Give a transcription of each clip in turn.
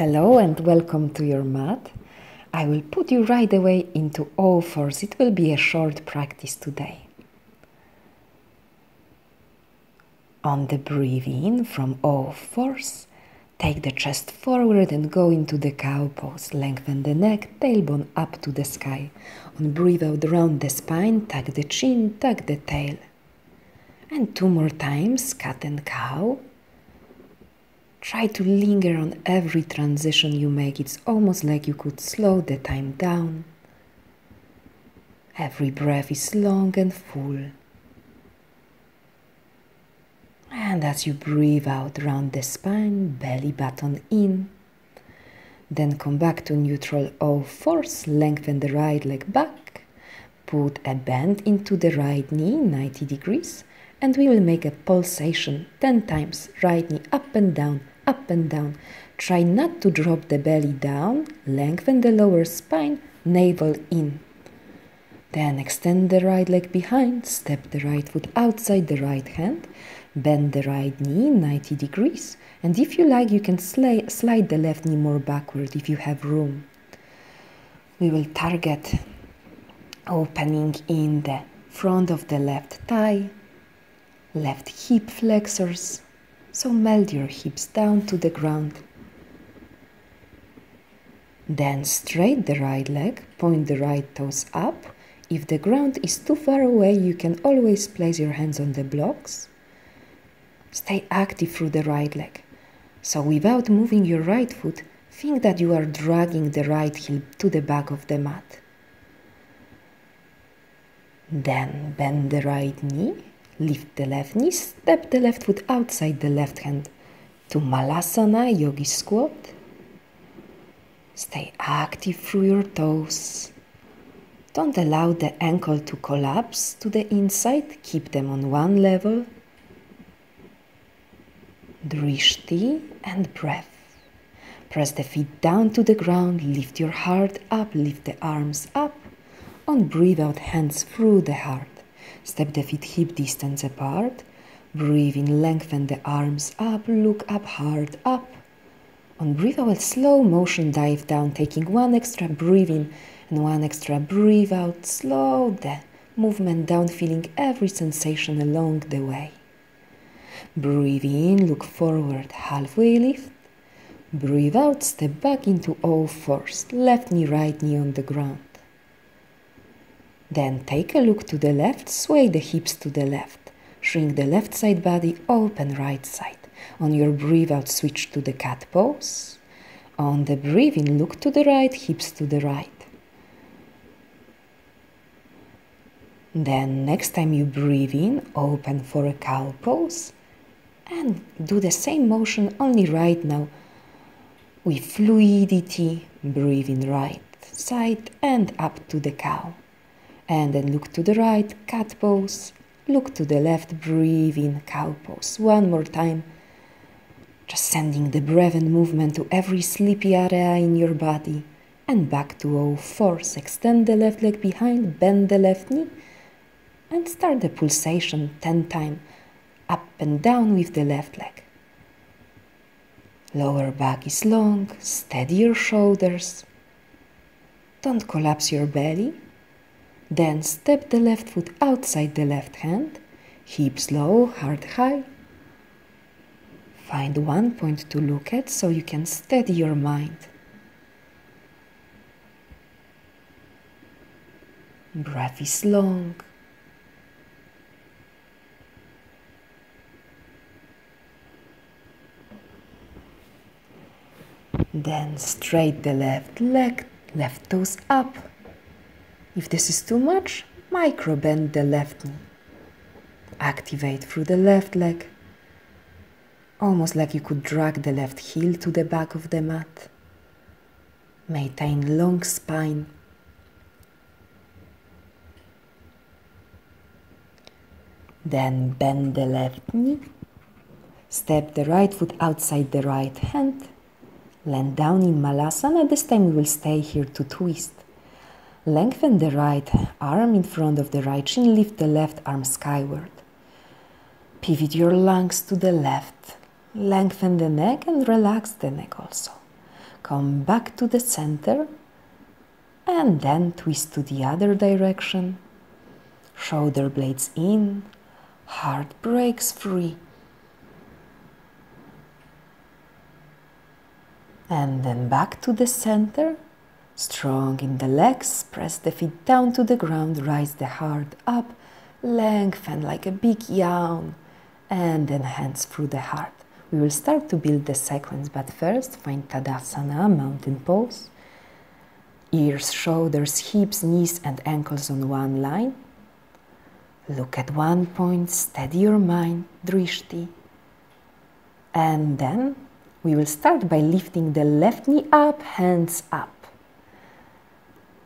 Hello and welcome to your mat. I will put you right away into all fours. It will be a short practice today. On the breathe in from all fours, take the chest forward and go into the cow pose. Lengthen the neck, tailbone up to the sky. On breathe out round the spine, tuck the chin, tuck the tail. And 2 more times, cat and cow. Try to linger on every transition you make. It's almost like you could slow the time down. Every breath is long and full. And as you breathe out round the spine, belly button in. Then come back to neutral all fours. Lengthen the right leg back. Put a bend into the right knee, 90 degrees. And we will make a pulsation 10 times. Right knee up and down. Up and down. Try not to drop the belly down. Lengthen the lower spine, navel in. Then extend the right leg behind. Step the right foot outside the right hand. Bend the right knee 90 degrees. And if you like, you can slide the left knee more backward if you have room. We will target opening in the front of the left thigh, left hip flexors. So melt your hips down to the ground. Then straight the right leg, point the right toes up. If the ground is too far away, you can always place your hands on the blocks. Stay active through the right leg. So without moving your right foot, think that you are dragging the right heel to the back of the mat. Then bend the right knee. Lift the left knee, step the left foot outside the left hand to Malasana, Yogi squat. Stay active through your toes. Don't allow the ankle to collapse to the inside. Keep them on one level. Drishti and breath. Press the feet down to the ground. Lift your heart up. Lift the arms up. On breathe out, hands through the heart. Step the feet hip distance apart. Breathe in, lengthen the arms up, look up, hard up. On breathe out, slow motion dive down, taking one extra breathe in and one extra breathe out. Slow the movement down, feeling every sensation along the way. Breathe in, look forward, halfway lift. Breathe out, step back into all fours. Left knee, right knee on the ground. Then take a look to the left, sway the hips to the left. Shrink the left side body, open right side. On your breathe out, switch to the cat pose. On the breathe in, look to the right, hips to the right. Then next time you breathe in, open for a cow pose. And do the same motion, only right now with fluidity. Breathe in right side and up to the cow. And then look to the right, cat pose. Look to the left, breathe in, cow pose. One more time. Just sending the breath and movement to every sleepy area in your body. And back to all fours. Extend the left leg behind, bend the left knee. And start the pulsation 10 times. Up and down with the left leg. Lower back is long. Steady your shoulders. Don't collapse your belly. Then step the left foot outside the left hand, hips low, heart high. Find one point to look at so you can steady your mind. Breath is long. Then straight the left leg, left toes up. If this is too much, micro bend the left knee. Activate through the left leg. Almost like you could drag the left heel to the back of the mat. Maintain long spine. Then bend the left knee. Step the right foot outside the right hand. Land down in Malasana. This time we will stay here to twist. Lengthen the right arm in front of the right shin, lift the left arm skyward. Pivot your lungs to the left. Lengthen the neck and relax the neck also. Come back to the center and then twist to the other direction. Shoulder blades in, heart breaks free. And then back to the center, strong in the legs, press the feet down to the ground, rise the heart up, lengthen like a big yawn, and then hands through the heart. We will start to build the sequence, but first find Tadasana, mountain pose. Ears, shoulders, hips, knees and ankles on one line. Look at one point, steady your mind, drishti. And then we will start by lifting the left knee up, hands up.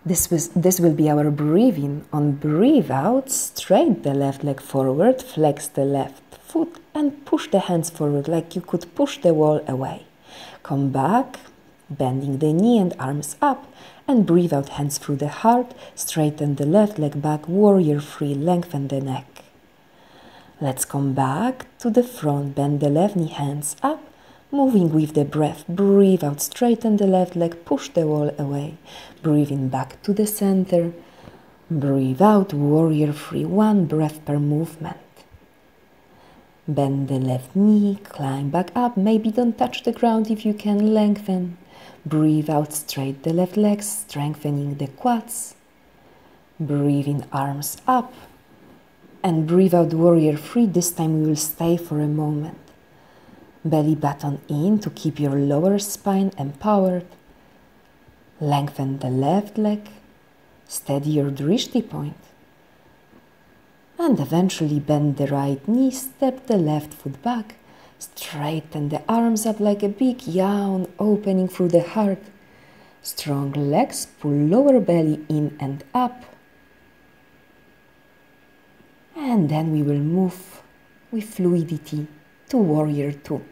This will be our breathing. On breathe out, straight the left leg forward, flex the left foot and push the hands forward like you could push the wall away. Come back, bending the knee and arms up, and breathe out, hands through the heart, straighten the left leg back, warrior three, lengthen the neck. Let's come back to the front, bend the left knee, hands up, moving with the breath, breathe out, straighten the left leg, push the wall away, breathing back to the center, breathe out, warrior three, one breath per movement. Bend the left knee, climb back up, maybe don't touch the ground if you can, lengthen. Breathe out, straight the left leg, strengthening the quads. Breathing arms up. And breathe out, warrior three. This time we will stay for a moment. Belly button in to keep your lower spine empowered. Lengthen the left leg. Steady your drishti point. And eventually bend the right knee, step the left foot back. Straighten the arms up like a big yawn, opening through the heart. Strong legs, pull lower belly in and up. And then we will move with fluidity to warrior two.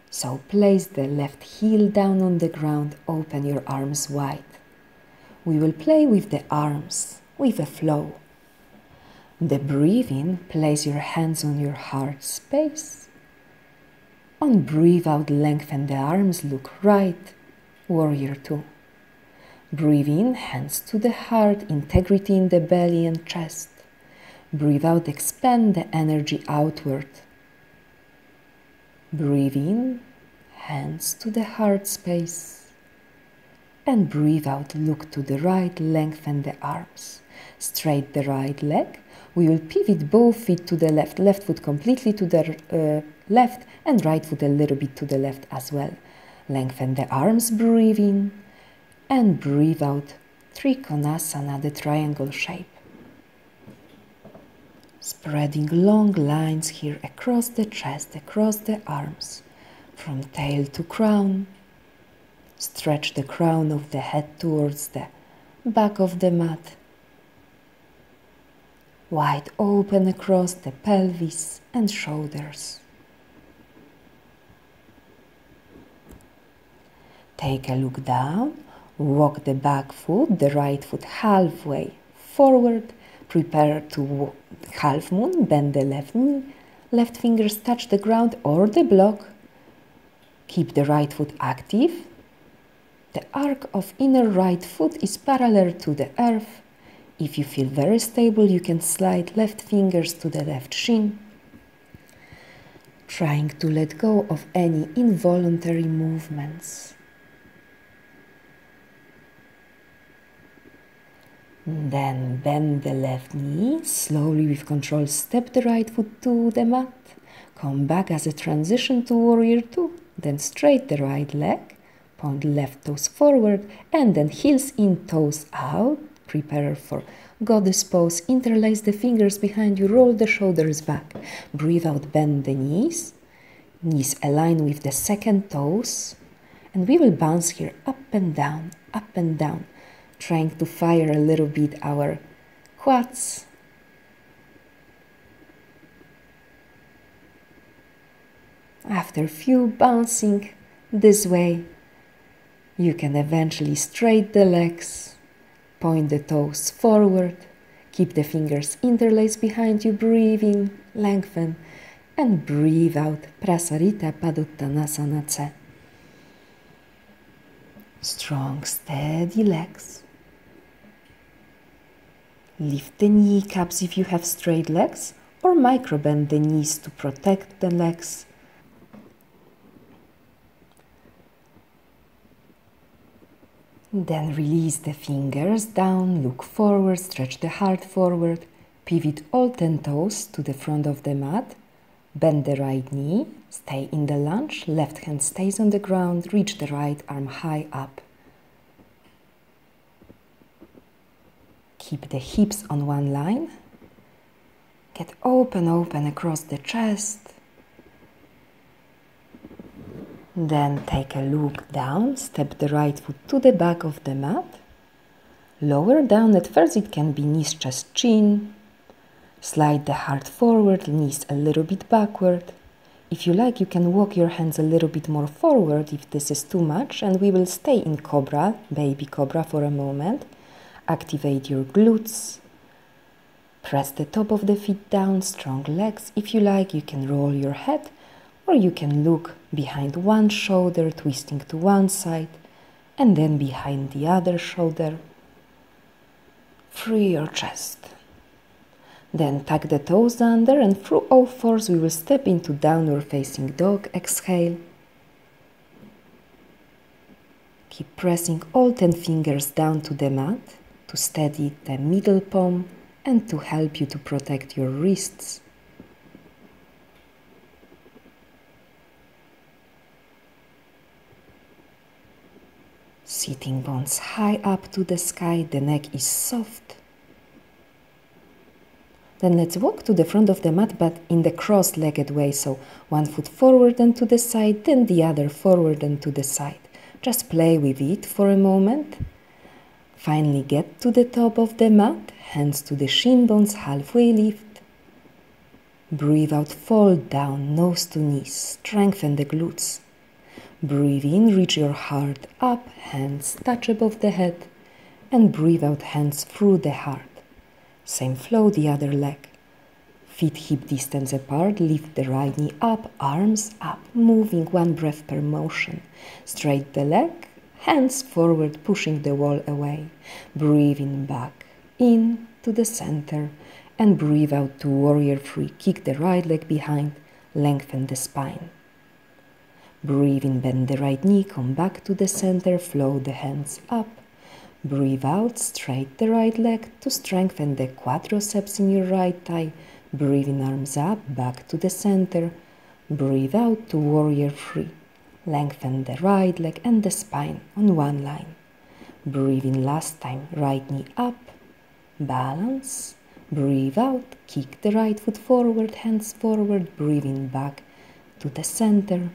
So place the left heel down on the ground, open your arms wide. We will play with the arms, with a flow. The breathing, place your hands on your heart space. On breathe out, lengthen the arms, look right, warrior two. Breathe in, hands to the heart, integrity in the belly and chest. Breathe out, expand the energy outward. Breathe in, hands to the heart space. And breathe out, look to the right, lengthen the arms. Straight the right leg. We will pivot both feet to the left, left foot completely to the left and right foot a little bit to the left as well. Lengthen the arms, breathe in and breathe out, Trikonasana, the triangle shape. Spreading long lines here across the chest, across the arms, from tail to crown. Stretch the crown of the head towards the back of the mat. Wide open across the pelvis and shoulders. Take a look down, walk the back foot, the right foot halfway forward, prepare to walk half moon, bend the left knee, left fingers touch the ground or the block. Keep the right foot active. The arc of inner right foot is parallel to the earth. If you feel very stable, you can slide left fingers to the left shin, trying to let go of any involuntary movements. Then bend the left knee, slowly with control step the right foot to the mat. Come back as a transition to warrior two, then straight the right leg, point left toes forward and then heels in, toes out. Prepare for goddess pose, interlace the fingers behind you, roll the shoulders back. Breathe out, bend the knees. Knees align with the second toes. And we will bounce here up and down, trying to fire a little bit our quads. After a few bouncing this way, you can eventually straighten the legs. Point the toes forward, keep the fingers interlaced behind you, breathe in, lengthen, and breathe out, Prasarita Padottanasana. Strong, steady legs. Lift the kneecaps if you have straight legs, or micro-bend the knees to protect the legs. Then release the fingers down, look forward, stretch the heart forward, pivot all 10 toes to the front of the mat, bend the right knee, stay in the lunge, left hand stays on the ground, reach the right arm high up. Keep the hips on one line, get open across the chest. Then take a look down, step the right foot to the back of the mat. Lower down, at first it can be knees, chest, chin. Slide the heart forward, knees a little bit backward. If you like, you can walk your hands a little bit more forward if this is too much, and we will stay in cobra, baby cobra for a moment. Activate your glutes. Press the top of the feet down, strong legs. If you like, you can roll your head, or you can look behind one shoulder, twisting to one side, and then behind the other shoulder. Free your chest. Then tuck the toes under, and through all fours we will step into downward facing dog. Exhale. Keep pressing all 10 fingers down to the mat to steady the middle palm and to help you to protect your wrists. Sitting bones high up to the sky, the neck is soft. Then let's walk to the front of the mat, but in the cross-legged way, so one foot forward and to the side, then the other forward and to the side. Just play with it for a moment. Finally get to the top of the mat, hands to the shin bones, halfway lift. Breathe out, fold down, nose to knees, strengthen the glutes. Breathe in, reach your heart up, hands touch above the head, and breathe out, hands through the heart. Same flow, the other leg. Feet hip distance apart, lift the right knee up, arms up, moving one breath per motion. Straight the leg, hands forward, pushing the wall away. Breathe in back, in to the center, and breathe out to warrior three. Kick the right leg behind, lengthen the spine. Breathe in, bend the right knee, come back to the center, flow the hands up. Breathe out, straight the right leg to strengthen the quadriceps in your right thigh. Breathe in, arms up, back to the center. Breathe out to warrior three. Lengthen the right leg and the spine on one line. Breathe in last time, right knee up, balance. Breathe out, kick the right foot forward, hands forward. Breathe in, back to the center.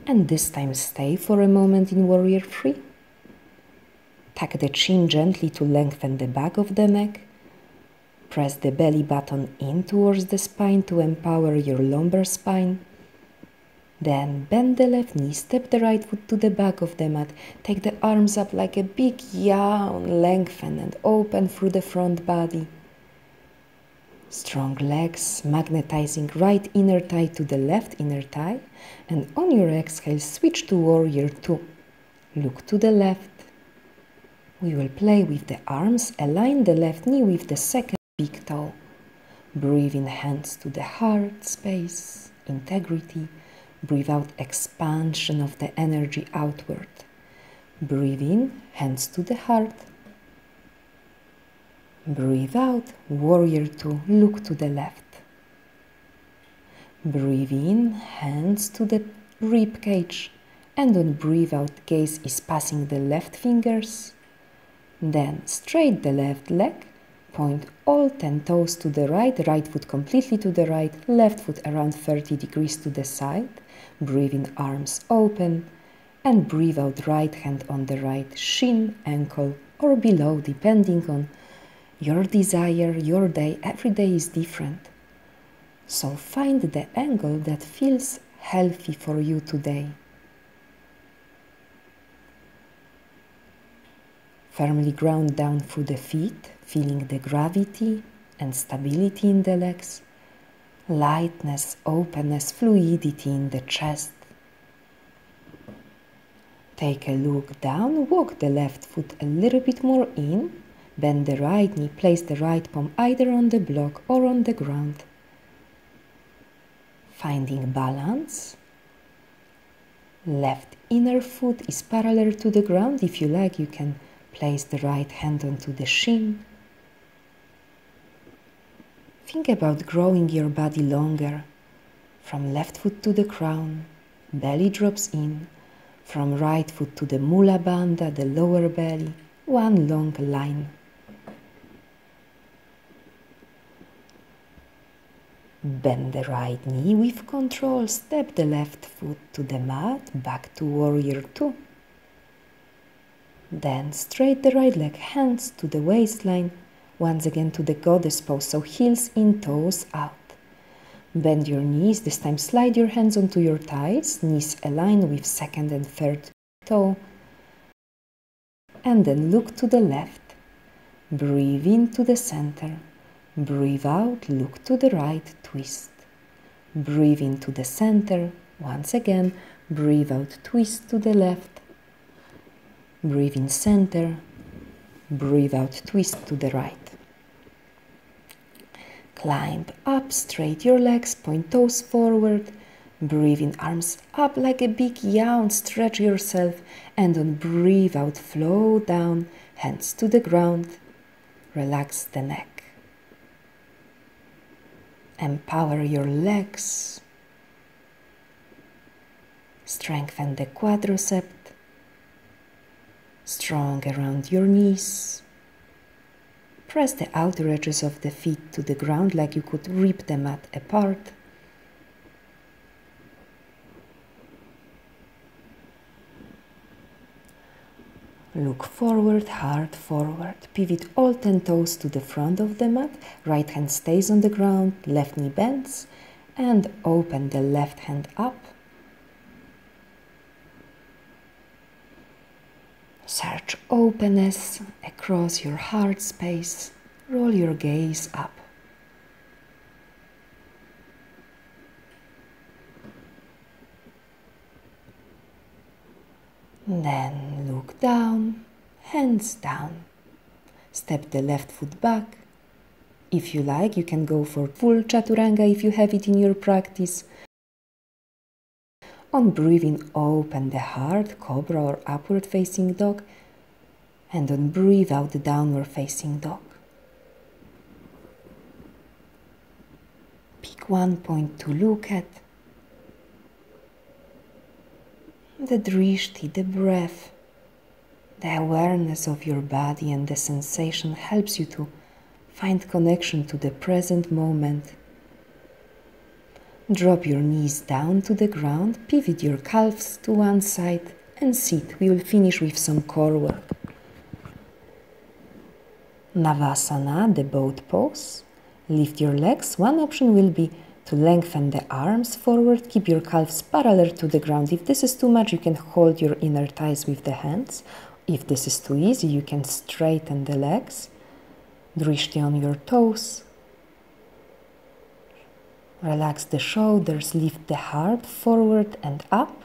And this time stay for a moment in warrior three. Tuck the chin gently to lengthen the back of the neck. Press the belly button in towards the spine to empower your lumbar spine. Then bend the left knee, step the right foot to the back of the mat. Take the arms up like a big yawn, lengthen and open through the front body. Strong legs, magnetizing right inner thigh to the left inner thigh. And on your exhale, switch to warrior two. Look to the left. We will play with the arms, align the left knee with the second big toe. Breathe in, hands to the heart space, integrity. Breathe out, expansion of the energy outward. Breathe in, hands to the heart. Breathe out, warrior two, look to the left. Breathe in, hands to the rib cage. And on breathe out, gaze is passing the left fingers. Then straight the left leg, point all 10 toes to the right foot completely to the right, left foot around 30 degrees to the side. Breathe in, arms open, and breathe out, right hand on the right shin, ankle, or below, depending on your desire, your day. Every day is different. So find the angle that feels healthy for you today. Firmly ground down through the feet, feeling the gravity and stability in the legs, lightness, openness, fluidity in the chest. Take a look down, walk the left foot a little bit more in, bend the right knee, place the right palm either on the block or on the ground. Finding balance. Left inner foot is parallel to the ground. If you like, you can place the right hand onto the shin. Think about growing your body longer. From left foot to the crown, belly drops in. From right foot to the mula bandha, the lower belly, one long line. Bend the right knee with control, step the left foot to the mat, back to warrior two. Then straight the right leg, hands to the waistline, once again to the goddess pose, so heels in, toes out. Bend your knees, this time slide your hands onto your thighs, knees align with second and third toe. And then look to the left, breathe into the center. Breathe out, look to the right, twist. Breathe into the center, once again, breathe out, twist to the left. Breathe in center, breathe out, twist to the right. Climb up, straight your legs, point toes forward. Breathe in, arms up like a big yawn, stretch yourself, and on breathe out, flow down, hands to the ground. Relax the neck. Empower your legs. Strengthen the quadricep. Strong around your knees. Press the outer edges of the feet to the ground like you could rip the mat apart. Look forward, heart forward. Pivot all 10 toes to the front of the mat. Right hand stays on the ground, left knee bends, and open the left hand up. Search openness across your heart space. Roll your gaze up. Then look down, hands down. Step the left foot back. If you like, you can go for full chaturanga if you have it in your practice. On breathing, open the heart, cobra or upward facing dog. And on breathe out, the downward facing dog. Pick one point to look at. The drishti, the breath, the awareness of your body and the sensation helps you to find connection to the present moment. Drop your knees down to the ground, pivot your calves to one side and sit. We will finish with some core work. Navasana, the boat pose. Lift your legs. One option will be to lengthen the arms forward, keep your calves parallel to the ground. If this is too much, you can hold your inner thighs with the hands. If this is too easy, you can straighten the legs. Drishti on your toes. Relax the shoulders, lift the heart forward and up.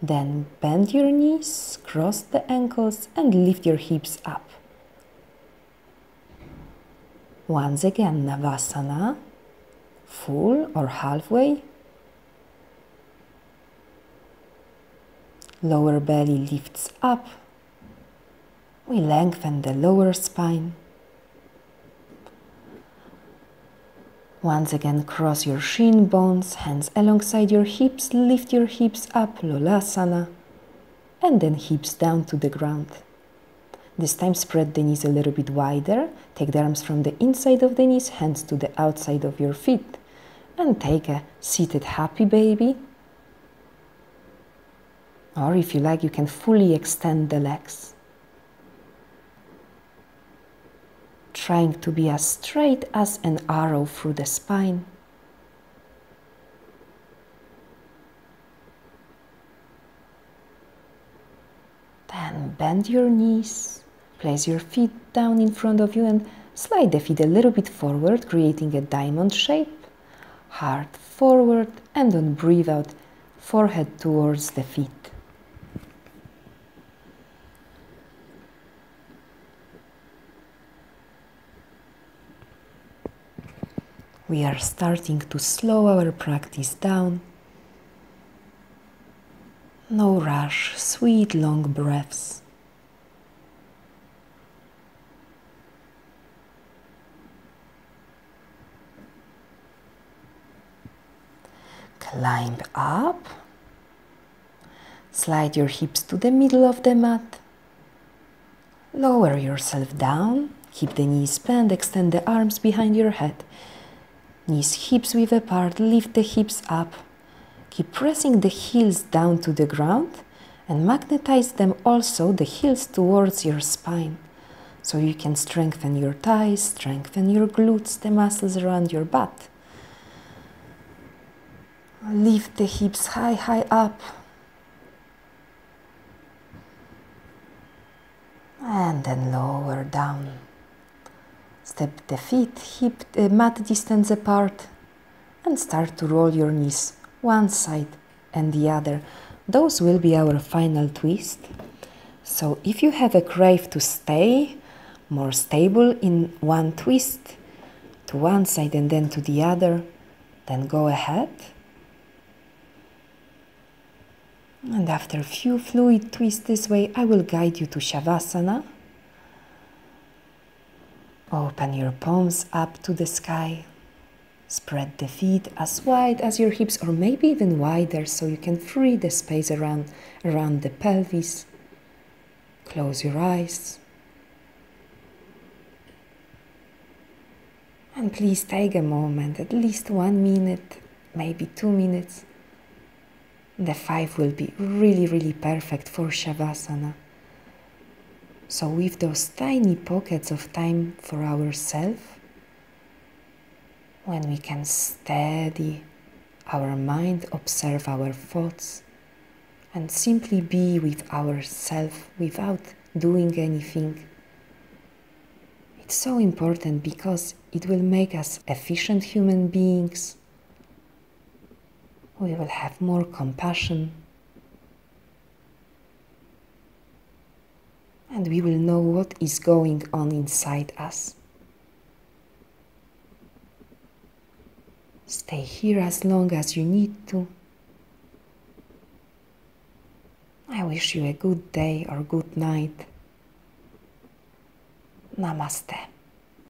Then bend your knees, cross the ankles and lift your hips up. Once again, Navasana. Full or halfway. Lower belly lifts up. We lengthen the lower spine. Once again, cross your shin bones, hands alongside your hips, lift your hips up, Lolasana, and then hips down to the ground. This time spread the knees a little bit wider, take the arms from the inside of the knees, hands to the outside of your feet, and take a seated happy baby. Or if you like, you can fully extend the legs. Trying to be as straight as an arrow through the spine. Then bend your knees, place your feet down in front of you and slide the feet a little bit forward, creating a diamond shape. Heart forward and on breathe out, forehead towards the feet. We are starting to slow our practice down. No rush, sweet long breaths. Climb up. Slide your hips to the middle of the mat. Lower yourself down. Keep the knees bent. Extend the arms behind your head. Knees hips width apart. Lift the hips up. Keep pressing the heels down to the ground and magnetize them also, the heels, towards your spine. So you can strengthen your thighs, strengthen your glutes, the muscles around your butt. Lift the hips high, high up. And then lower down. Step the feet, hip, mat distance apart. And start to roll your knees one side and the other. Those will be our final twist. So if you have a crave to stay more stable in one twist, to one side and then to the other, then go ahead. And after a few fluid twists this way, I will guide you to Shavasana. Open your palms up to the sky. Spread the feet as wide as your hips, or maybe even wider, so you can free the space around the pelvis. Close your eyes. And please take a moment, at least 1 minute, maybe 2 minutes. The 5 will be really, really perfect for Shavasana. So with those tiny pockets of time for ourselves, when we can steady our mind, observe our thoughts, and simply be with ourselves without doing anything. It's so important because it will make us efficient human beings. We will have more compassion. And we will know what is going on inside us. Stay here as long as you need to. I wish you a good day or good night. Namaste.